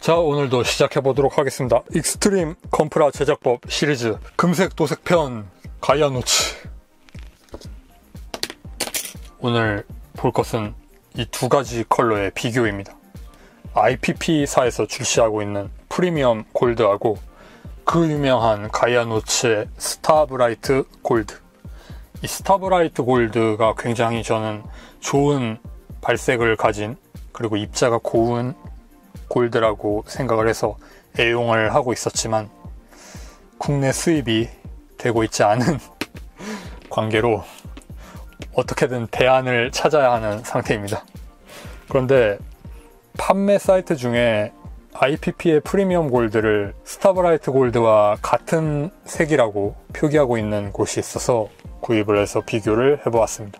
자, 오늘도 시작해보도록 하겠습니다. 익스트림 건프라 제작법 시리즈 금색 도색편 가이아노츠. 오늘 볼 것은 이 두 가지 컬러의 비교입니다. IPP사에서 출시하고 있는 프리미엄 골드하고 그 유명한 가이아노츠의 스타브라이트 골드. 이 스타브라이트 골드가 굉장히 저는 좋은 발색을 가진, 그리고 입자가 고운 골드라고 생각을 해서 애용을 하고 있었지만 국내 수입이 되고 있지 않은 관계로 어떻게든 대안을 찾아야 하는 상태입니다. 그런데 판매 사이트 중에 IPP의 프리미엄 골드를 스타브라이트 골드와 같은 색이라고 표기하고 있는 곳이 있어서 구입을 해서 비교를 해보았습니다.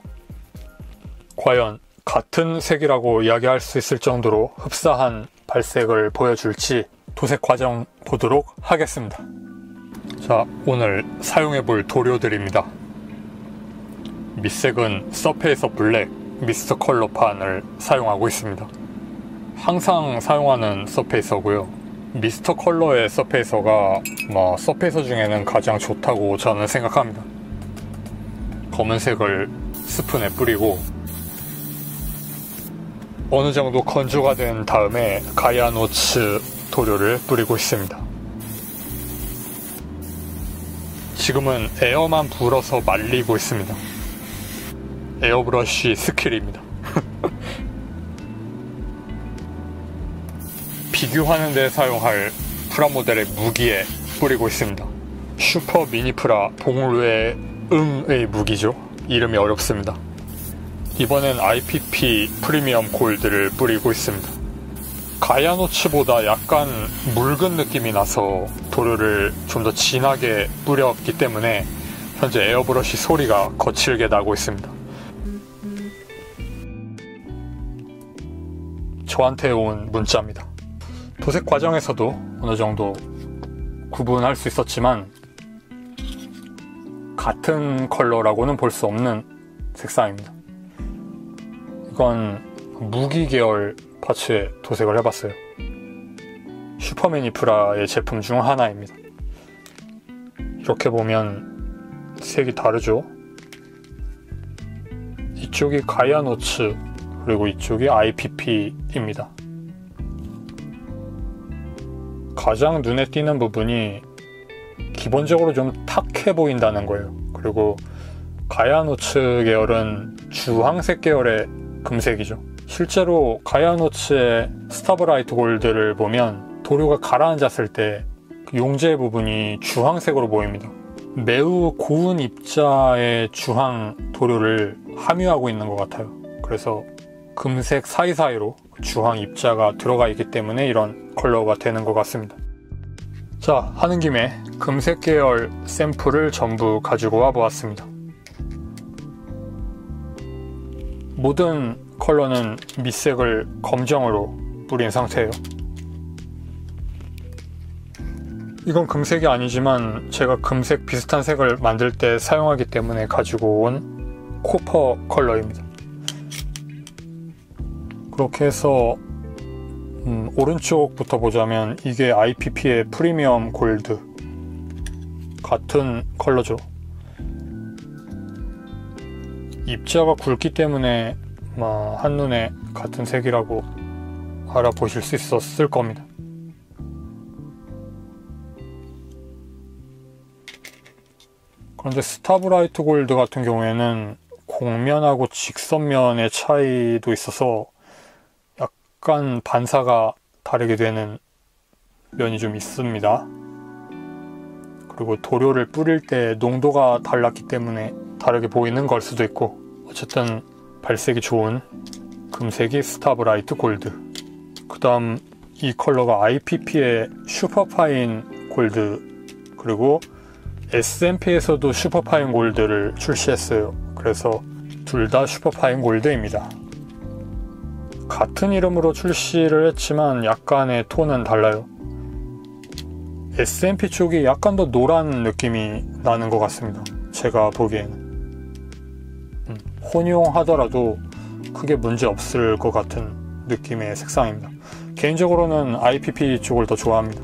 과연 같은 색이라고 이야기할 수 있을 정도로 흡사한 발색을 보여줄지 도색 과정 보도록 하겠습니다. 자, 오늘 사용해볼 도료들입니다. 밑색은 서페이서 블랙 미스터 컬러판을 사용하고 있습니다. 항상 사용하는 서페이서고요. 미스터 컬러의 서페이서가 서페이서 중에는 가장 좋다고 저는 생각합니다. 검은색을 스푼에 뿌리고 어느 정도 건조가 된 다음에 가이아노츠 도료를 뿌리고 있습니다. 지금은 에어만 불어서 말리고 있습니다. 에어브러쉬 스킬입니다. 비교하는 데 사용할 프라모델의 무기에 뿌리고 있습니다. 슈퍼 미니 프라 봉우르의 응의 무기죠. 이름이 어렵습니다. 이번엔 IPP 프리미엄 골드를 뿌리고 있습니다. 가이아노츠보다 약간 묽은 느낌이 나서 도료를 좀 더 진하게 뿌렸기 때문에 현재 에어브러쉬 소리가 거칠게 나고 있습니다. 저한테 온 문자입니다. 도색 과정에서도 어느 정도 구분할 수 있었지만 같은 컬러라고는 볼 수 없는 색상입니다. 이건 무기 계열 파츠에 도색을 해봤어요. 슈퍼매니프라의 제품 중 하나입니다. 이렇게 보면 색이 다르죠? 이쪽이 가이아노츠, 그리고 이쪽이 IPP입니다. 가장 눈에 띄는 부분이 기본적으로 좀 탁해 보인다는 거예요. 그리고 가이아노츠 계열은 주황색 계열의 금색이죠. 실제로 가이아노츠의 스타브라이트 골드를 보면 도료가 가라앉았을 때 용재 부분이 주황색으로 보입니다. 매우 고운 입자의 주황 도료를 함유하고 있는 것 같아요. 그래서 금색 사이사이로 주황 입자가 들어가 있기 때문에 이런 컬러가 되는 것 같습니다. 자, 하는 김에 금색 계열 샘플을 전부 가지고 와 보았습니다. 모든 컬러는 밑색을 검정으로 뿌린 상태예요. 이건 금색이 아니지만 제가 금색 비슷한 색을 만들 때 사용하기 때문에 가지고 온 코퍼 컬러입니다. 그렇게 해서 오른쪽부터 보자면 이게 IPP의 프리미엄 골드, 같은 컬러죠. 입자가 굵기 때문에 한눈에 같은 색이라고 알아보실 수 있었을 겁니다. 그런데 스타브라이트 골드 같은 경우에는 곡면하고 직선면의 차이도 있어서 약간 반사가 다르게 되는 면이 좀 있습니다. 그리고 도료를 뿌릴 때 농도가 달랐기 때문에 다르게 보이는 걸 수도 있고, 어쨌든 발색이 좋은 금색이 스타브라이트 골드. 그 다음 이 컬러가 IPP의 슈퍼파인 골드, 그리고 SMP에서도 슈퍼파인 골드를 출시했어요. 그래서 둘 다 슈퍼파인 골드입니다. 같은 이름으로 출시를 했지만 약간의 톤은 달라요. SMP 쪽이 약간 더 노란 느낌이 나는 것 같습니다. 제가 보기에는. 혼용하더라도 크게 문제 없을 것 같은 느낌의 색상입니다. 개인적으로는 IPP 쪽을 더 좋아합니다.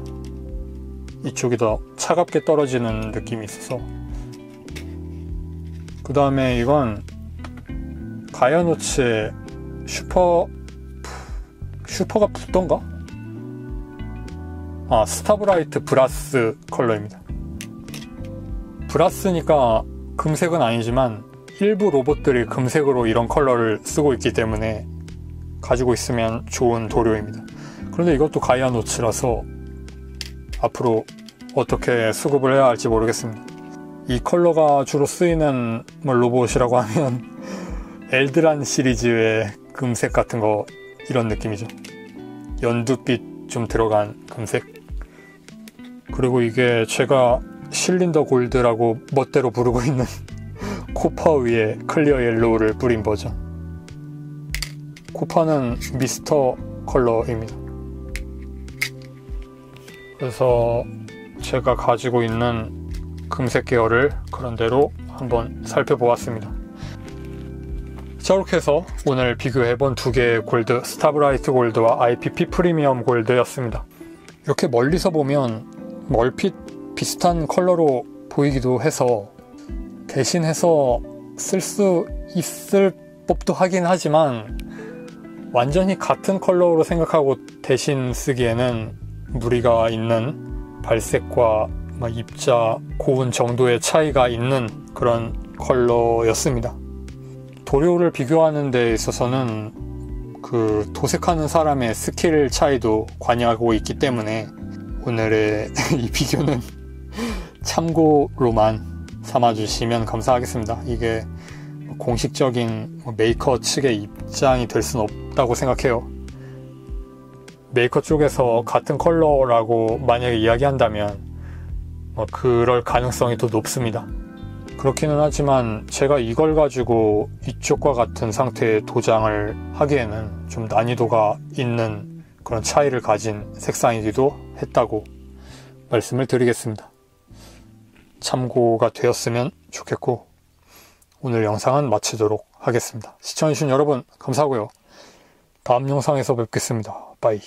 이쪽이 더 차갑게 떨어지는 느낌이 있어서. 그 다음에 이건 가야노츠의 슈퍼가 붙던가? 스타브라이트 브라스 컬러입니다. 브라스니까 금색은 아니지만 일부 로봇들이 금색으로 이런 컬러를 쓰고 있기 때문에 가지고 있으면 좋은 도료입니다. 그런데 이것도 가야노츠라서 앞으로 어떻게 수급을 해야 할지 모르겠습니다. 이 컬러가 주로 쓰이는 로봇이라고 하면 엘드란 시리즈의 금색 같은 거, 이런 느낌이죠. 연두빛 좀 들어간 금색. 그리고 이게 제가 실린더 골드라고 멋대로 부르고 있는 코파 위에 클리어 옐로우를 뿌린 버전. 코파는 미스터 컬러입니다. 그래서 제가 가지고 있는 금색 계열을 그런 대로 한번 살펴보았습니다. 자, 이렇게 해서 오늘 비교해본 두 개의 골드, 스타브라이트 골드와 IPP 프리미엄 골드였습니다. 이렇게 멀리서 보면 얼핏 비슷한 컬러로 보이기도 해서 대신해서 쓸 수 있을 법도 하긴 하지만 완전히 같은 컬러로 생각하고 대신 쓰기에는 무리가 있는, 발색과 입자, 고운 정도의 차이가 있는 그런 컬러였습니다. 도료를 비교하는 데 있어서는 그 도색하는 사람의 스킬 차이도 관여하고 있기 때문에 오늘의 이 비교는 참고로만 삼아주시면 감사하겠습니다. 이게 공식적인 메이커 측의 입장이 될 수는 없다고 생각해요. 메이커 쪽에서 같은 컬러라고 만약에 이야기한다면 그럴 가능성이 더 높습니다. 그렇기는 하지만 제가 이걸 가지고 이쪽과 같은 상태의 도장을 하기에는 좀 난이도가 있는 그런 차이를 가진 색상이기도 했다고 말씀을 드리겠습니다. 참고가 되었으면 좋겠고, 오늘 영상은 마치도록 하겠습니다. 시청해주신 여러분 감사하고요. 다음 영상에서 뵙겠습니다. 빠이.